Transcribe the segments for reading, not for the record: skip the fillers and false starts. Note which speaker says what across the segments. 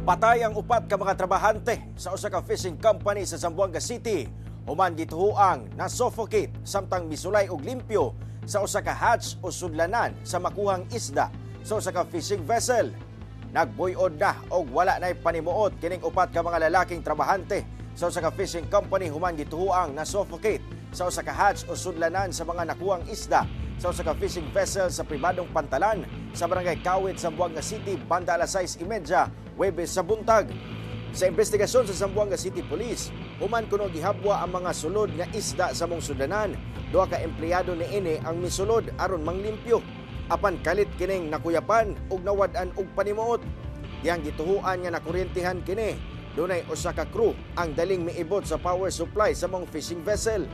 Speaker 1: Patay ang upat ka mga trabahante sa usa ka fishing company sa Zamboanga City. Human gituhuang na-suffocate samtang misulay og limpyo sa usa ka hatch o sudlanan sa makuhang isda sa usa ka fishing vessel. Nagbuy-od na og wala na'y panimuot kining upat ka mga lalaking trabahante sa usa ka fishing company human gituhuang na-suffocate sa usa ka hatch o sudlanan sa mga nakuhang isda sa usa ka fishing vessel sa pribadong pantalan sa barangay Kawit, Zamboanga City, banda alas 6:30 Huwebes sa buntag. Sa investigasyon sa Zamboanga City Police, human kuno gihabwa ang mga sulod nga isda sa mong sudanan. Duha ka empleyado niini ang misulod aron manglimpyo. Apan kalit kining nakuyapan ug nawad-an og panimuot. Yang gituhuan nga nakuryentihan kini. Dunay usa ka crew ang daling miibot sa power supply sa mong fishing vessel.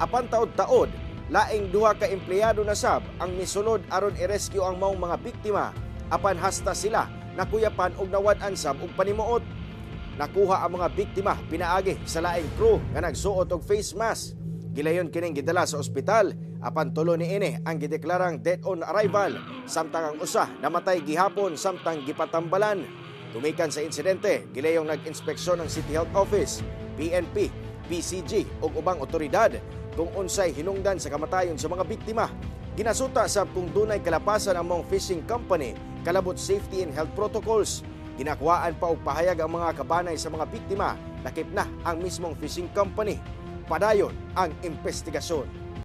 Speaker 1: Apan taod-taod, laing duha ka empleyado na sab ang misulod aron i-rescue ang maong mga biktima. Apan hasta sila nakuyapan og nawad-an sab og panimuot. Nakuha ang mga biktima pinaagi sa laing crew nga nagsuot og face mask. Gilayon kining gidala sa ospital, apan tulo niini ang gideklarang dead on arrival, samtang ang usa namatay gihapon samtang gipatambalan. Tumikan sa insidente, gilayong nag-inspeksyon ng City Health Office, PNP, PCG ug ubang otoridad kung unsay hinungdan sa kamatayon sa mga biktima. Ginasuta sab kung dunay kalapasan ang mga fishing company kalabot safety and health protocols. Ginakuhaan pa og pahayag ang mga kabanay sa mga biktima, lakip na ang mismong fishing company. Padayon ang investigasyon.